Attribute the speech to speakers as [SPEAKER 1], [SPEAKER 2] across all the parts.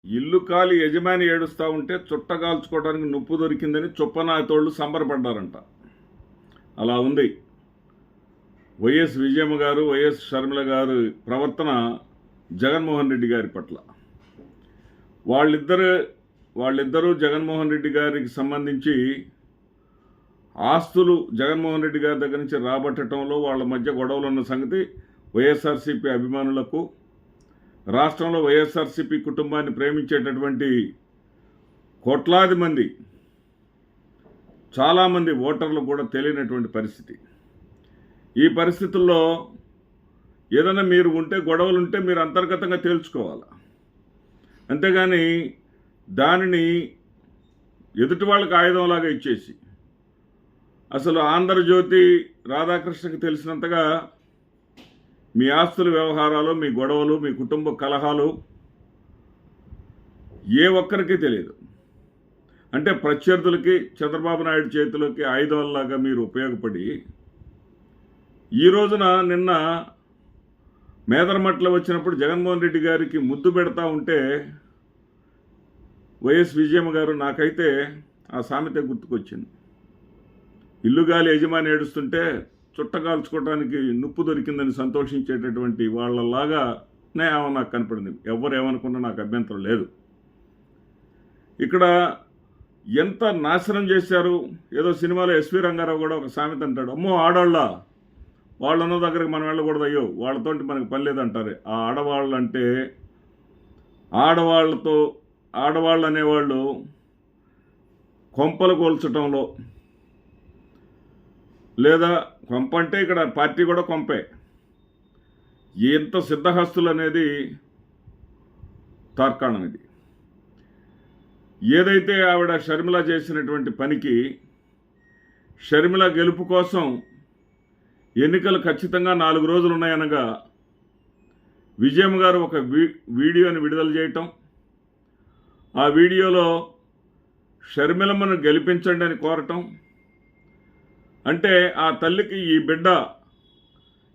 [SPEAKER 1] ఇల్లు కాలి యజమాని ఏడుస్తూ ఉంటే చుట్టగాల్చుకోవడానికి నుప్పు దొరికిందని చుప్పనాతోళ్ళు సంబరపడ్డారంట. అలా ఉంది వైఎస్ విజయమ్మ గారు, వైఎస్ షర్మిల గారు ప్రవర్తన జగన్మోహన్ రెడ్డి గారి పట్ల. వాళ్ళిద్దరూ జగన్మోహన్ రెడ్డి గారికి సంబంధించి ఆస్తులు జగన్మోహన్ రెడ్డి గారి దగ్గర నుంచి రాబట్టడంలో వాళ్ళ మధ్య గొడవలు ఉన్న సంగతి వైఎస్ఆర్సీపీ అభిమానులకు, రాష్ట్రంలో వైఎస్ఆర్సీపీ కుటుంబాన్ని ప్రేమించేటటువంటి కోట్లాది మంది, చాలామంది ఓటర్లు కూడా తెలియనటువంటి పరిస్థితి. ఈ పరిస్థితుల్లో ఏదైనా మీరు ఉంటే, గొడవలు ఉంటే మీరు అంతర్గతంగా తేల్చుకోవాలి. అంతేగాని దానిని ఎదుటి వాళ్ళకి ఆయుధంలాగా ఇచ్చేసి, అసలు ఆంధ్రజ్యోతి రాధాకృష్ణకి తెలిసినంతగా మీ ఆస్తుల వ్యవహారాలు, మీ గొడవలు, మీ కుటుంబ కలహాలు ఏ ఒక్కరికి తెలియదు. అంటే ప్రత్యర్థులకి, చంద్రబాబు నాయుడు చేతిలోకి ఆయుధంలాగా మీరు ఉపయోగపడి, ఈ రోజున నిన్న మేదరమట్ల వచ్చినప్పుడు జగన్మోహన్ రెడ్డి గారికి ముద్దు పెడతా ఉంటే వైఎస్ విజయమ్మ గారు, నాకైతే ఆ సామెత గుర్తుకొచ్చింది. ఇల్లుగాలి యజమాని ఏడుస్తుంటే చుట్టగాల్చుకోవడానికి నుప్పు దొరికిందని సంతోషించేటటువంటి వాళ్ళలాగానే ఆమె నాకు కనపడింది. ఎవరు ఏమనుకున్నా నాకు అభ్యంతరం లేదు. ఇక్కడ ఎంత నాశనం చేశారు. ఏదో సినిమాలో ఎస్వి రంగారావు కూడా ఒక సామెత అంటాడు, అమ్మో ఆడవాళ్ళ, వాళ్ళన్న దగ్గరికి మనం వెళ్ళకూడదు, అయ్యో వాళ్ళతోటి మనకు పని లేదంటారు. ఆ ఆడవాళ్ళు అంటే, ఆడవాళ్ళు అనేవాళ్ళు కొంపలు కోల్చడంలో, లేదా కొంప అంటే ఇక్కడ పార్టీ కూడా కొంపే, ఎంత సిద్ధహస్తులు అనేది తార్కాణం. ఇది ఏదైతే ఆవిడ షర్మిల చేసినటువంటి పనికి, షర్మిల గెలుపు కోసం ఎన్నికలు ఖచ్చితంగా 4 రోజులు ఉన్నాయనగా విజయమ్మ గారు ఒక వీడియోని విడుదల చేయటం, ఆ వీడియోలో షర్మిలమ్మను గెలిపించండి అని కోరటం, అంటే ఆ తల్లికి ఈ బిడ్డ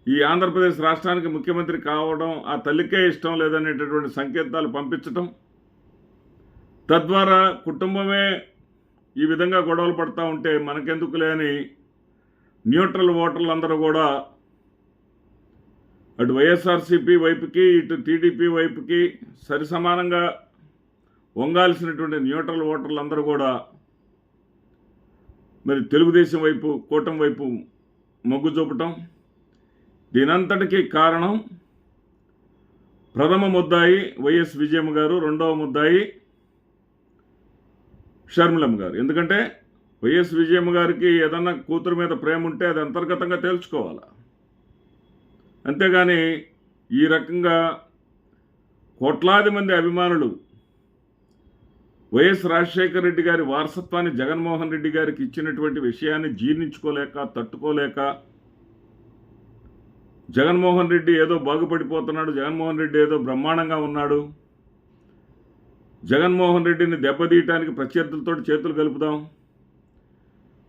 [SPEAKER 1] ఈ ఆంధ్రప్రదేశ్ రాష్ట్రానికి ముఖ్యమంత్రి కావడం ఆ తల్లికే ఇష్టం లేదనేటటువంటి సంకేతాలు పంపించటం, తద్వారా కుటుంబమే ఈ విధంగా గొడవలు పడుతూ ఉంటే మనకెందుకు లేని న్యూట్రల్ ఓటర్లు అందరూ కూడా అటు వైఎస్ఆర్సీపీ వైపుకి, ఇటు టీడీపీ వైపుకి సరిసమానంగా వంగాల్సినటువంటి న్యూట్రల్ ఓటర్లు అందరూ కూడా మరి తెలుగుదేశం వైపు, కూటమి వైపు మొగ్గు చూపటం. దీనంతటికీ కారణం ప్రథమ ముద్దాయి వైఎస్ విజయమ్మ గారు, రెండవ ముద్దాయి షర్మిలమ్మ గారు. ఎందుకంటే వైఎస్ విజయమ్మ గారికి ఏదన్నా కూతురు మీద ప్రేమ ఉంటే అది అంతర్గతంగా తేల్చుకోవాలి. అంతేగాని ఈ రకంగా కోట్లాది మంది అభిమానులు వైఎస్ రాజశేఖర రెడ్డి గారి వారసత్వాన్ని జగన్మోహన్ రెడ్డి గారికి ఇచ్చినటువంటి విషయాన్ని జీర్ణించుకోలేక, తట్టుకోలేక, జగన్మోహన్ రెడ్డి ఏదో బాగుపడిపోతున్నాడు, జగన్మోహన్ రెడ్డి ఏదో బ్రహ్మాండంగా ఉన్నాడు, జగన్మోహన్ రెడ్డిని దెబ్బతీయటానికి ప్రత్యర్థులతో చేతులు కలుపుదాం,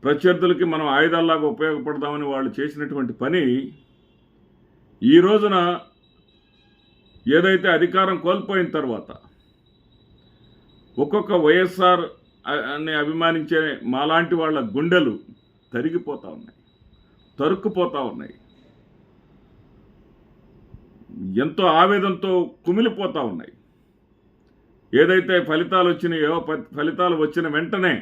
[SPEAKER 1] ప్రత్యర్థులకి మనం ఆయుధాల్లాగా ఉపయోగపడదామని వాళ్ళు చేసినటువంటి పని ఈ రోజున ఏదైతే అధికారం కోల్పోయిన తర్వాత ఒక్కొక్క వైఎస్ఆర్ అని అభిమానించే మాలాంటి వాళ్ళ గుండెలు తరిగిపోతూ ఉన్నాయి, తరుక్కుపోతూ ఉన్నాయి, ఎంతో ఆవేదనతో కుమిలిపోతూ ఉన్నాయి. ఏదైతే ఫలితాలు వచ్చినాయో, ఫలితాలు వచ్చిన వెంటనే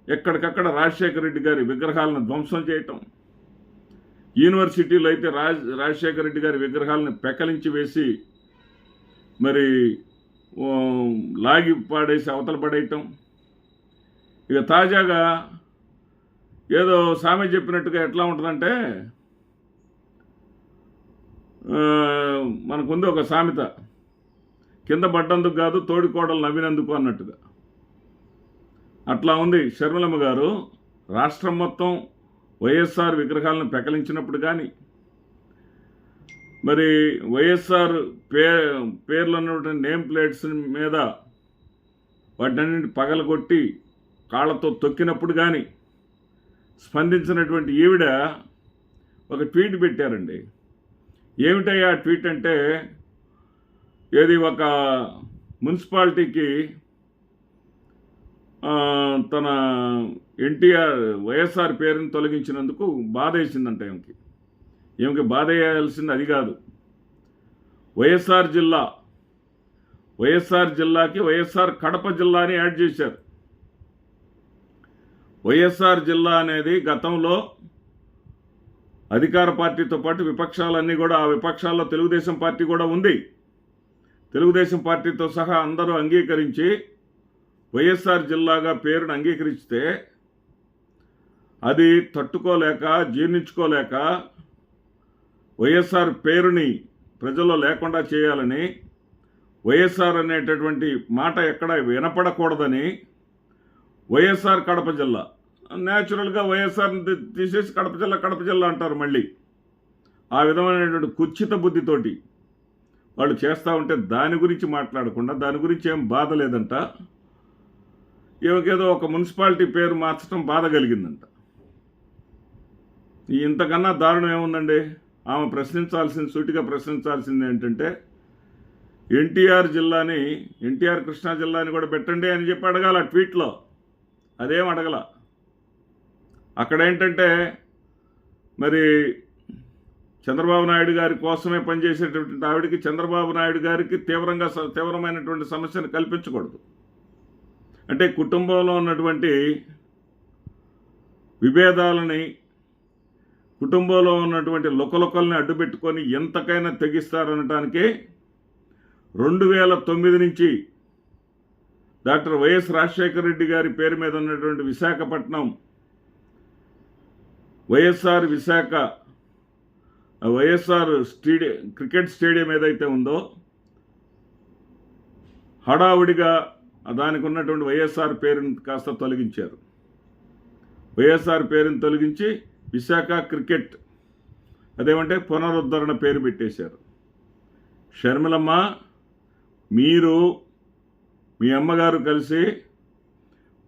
[SPEAKER 1] ఎక్కడికక్కడ రాజశేఖర రెడ్డి గారి విగ్రహాలను ధ్వంసం చేయటం, యూనివర్సిటీలో అయితే రాజశేఖర రెడ్డి గారి విగ్రహాలను పెకలించి వేసి మరి లాగి పాడేసి అవతల పడేయటం. ఇక తాజాగా ఏదో సామె చెప్పినట్టుగా ఎట్లా ఉంటుందంటే, మనకుంది ఒక సామెత, కింద పడ్డందుకు కాదు తోడికోడలు నవ్వినందుకు అన్నట్టుగా. అట్లా ఉంది. షర్మిలమ్మ గారు రాష్ట్రం మొత్తం వైఎస్ఆర్ విగ్రహాలను పెకలించినప్పుడు కానీ, మరి వైఎస్ఆర్ పేర్లు ఉన్నటువంటి నేమ్ ప్లేట్స్ మీద వాటినన్నింటి పగలగొట్టి కాళ్ళతో తొక్కినప్పుడు కానీ స్పందించినటువంటి ఈవిడ ఒక ట్వీట్ పెట్టారండి. ఏమిటయ్యా ట్వీట్ అంటే, ఏది ఒక మున్సిపాలిటీకి తన ఎన్టీఆర్ వైఎస్ఆర్ పేరుని తొలగించినందుకు బాధ వేసిందంట ఈమెకి బాధ వేయాల్సింది అది కాదు. వైఎస్ఆర్ జిల్లాకి వైఎస్ఆర్ కడప జిల్లా అని యాడ్ చేశారు. వైఎస్ఆర్ జిల్లా అనేది గతంలో అధికార పార్టీతో పాటు విపక్షాలన్నీ కూడా, ఆ విపక్షాల్లో తెలుగుదేశం పార్టీ కూడా ఉంది. తెలుగుదేశం పార్టీతో సహా అందరూ అంగీకరించి వైఎస్ఆర్ జిల్లాగా పేరును అంగీకరిస్తే అది తట్టుకోలేక, జీర్ణించుకోలేక వైఎస్ఆర్ పేరుని ప్రజల్లో లేకుండా చేయాలని, వైఎస్ఆర్ అనేటటువంటి మాట ఎక్కడ వినపడకూడదని వైఎస్ఆర్ కడప జిల్లా, న్యాచురల్గా వైఎస్ఆర్ని తీసేసి కడప జిల్లా అంటారు. మళ్ళీ ఆ విధమైనటువంటి కుచిత బుద్ధితోటి వాళ్ళు చేస్తూ ఉంటే దాని గురించి మాట్లాడకుండా, దాని గురించి ఏం బాధ లేదంట. ఏదో ఒక మున్సిపాలిటీ పేరు మార్చడం బాధ కలిగిందంట. ఇంతకన్నా దారుణం ఏముందండి? ఆమె సూటిగా ప్రశ్నించాల్సింది ఏంటంటే, ఎన్టీఆర్ కృష్ణా జిల్లాని కూడా పెట్టండి అని చెప్పి అడగాల ట్వీట్లో. అదేం అడగల. అక్కడేంటంటే మరి చంద్రబాబు నాయుడు గారి కోసమే పనిచేసేటటువంటి ఆవిడికి, చంద్రబాబు నాయుడు గారికి తీవ్రమైనటువంటి సమస్యను కల్పించకూడదు. అంటే కుటుంబంలో ఉన్నటువంటి విభేదాలని, కుటుంబంలో ఉన్నటువంటి లుకలుకల్ని అడ్డుపెట్టుకొని ఎంతకైనా తెగిస్తారనటానికి 2009 నుంచి డాక్టర్ వైఎస్ రాజశేఖర రెడ్డి గారి పేరు మీద ఉన్నటువంటి విశాఖపట్నం వైఎస్ఆర్ క్రికెట్ స్టేడియం ఏదైతే ఉందో, హడావుడిగా దానికి ఉన్నటువంటి వైఎస్ఆర్ పేరుని కాస్త తొలగించారు. వైఎస్ఆర్ పేరుని తొలగించి విశాఖ క్రికెట్, అదేమంటే పునరుద్ధరణ పేరు పెట్టేశారు. షర్మిలమ్మ, మీరు మీ అమ్మగారు కలిసి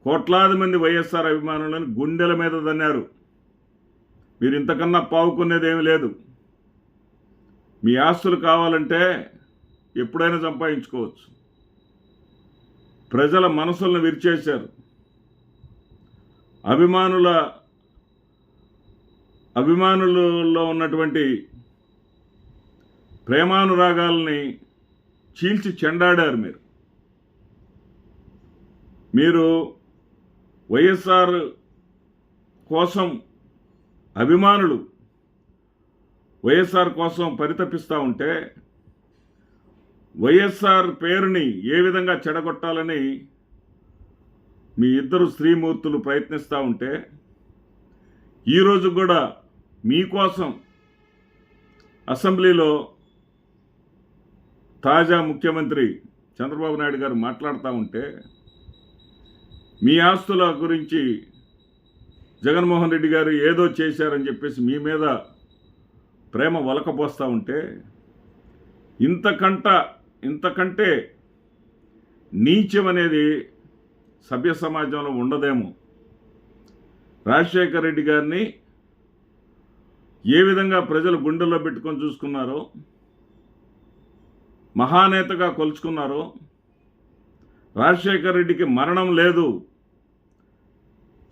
[SPEAKER 1] కోట్లాది మంది వైఎస్ఆర్ అభిమానులను గుండెల మీద దన్నారు. మీరు ఇంతకన్నా పావుకునేది ఏమీ లేదు. మీ ఆస్తులు కావాలంటే ఎప్పుడైనా సంపాదించుకోవచ్చు. ప్రజల మనసులను విరిచేశారు. అభిమానులలో ఉన్నటువంటి ప్రేమానురాగాల్ని చీల్చి చెండాడారు. మీరు వైఎస్ఆర్ కోసం అభిమానులు వైఎస్ఆర్ కోసం పరితపిస్తూ ఉంటే, వైఎస్ఆర్ పేరుని ఏ విధంగా చెడగొట్టాలని మీ ఇద్దరు స్త్రీమూర్తులు ప్రయత్నిస్తూ ఉంటే, ఈరోజు కూడా మీకోసం అసెంబ్లీలో తాజా ముఖ్యమంత్రి చంద్రబాబు నాయుడు గారు మాట్లాడుతూ ఉంటే, మీ ఆస్తుల గురించి జగన్మోహన్ రెడ్డి గారు ఏదో చేశారని చెప్పేసి మీ మీద ప్రేమ వలకపోస్తూ ఉంటే, ఇంతకంటే నీచం అనేది సభ్య సమాజంలో ఉండదేమో. రాజశేఖర రెడ్డి గారిని ఏ విధంగా ప్రజలు గుండెల్లో పెట్టుకొని చూసుకున్నారో, మహానేతగా కొలుచుకున్నారో, రాజశేఖర రెడ్డికి మరణం లేదు.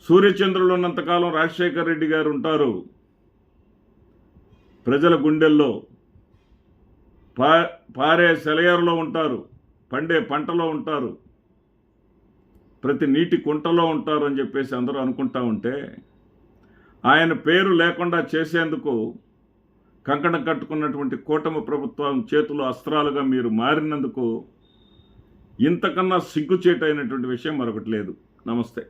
[SPEAKER 1] సూర్యచంద్రులు ఉన్నంతకాలం రాజశేఖర రెడ్డి గారు ఉంటారు ప్రజల గుండెల్లో. పారే సెలయేరులో ఉంటారు, పండే పంటలో ఉంటారు, ప్రతి నీటి కుంటలో ఉంటారు అని చెప్పేసి అందరూ అనుకుంటా ఉంటే, ఆయన పేరు లేకుండా చేసేందుకు కంకణం కట్టుకున్నటువంటి కూటమి ప్రభుత్వం చేతులు అస్త్రాలుగా మీరు మారినందుకు ఇంతకన్నా సిగ్గుచేటైనటువంటి విషయం మరొకటి లేదు. నమస్తే.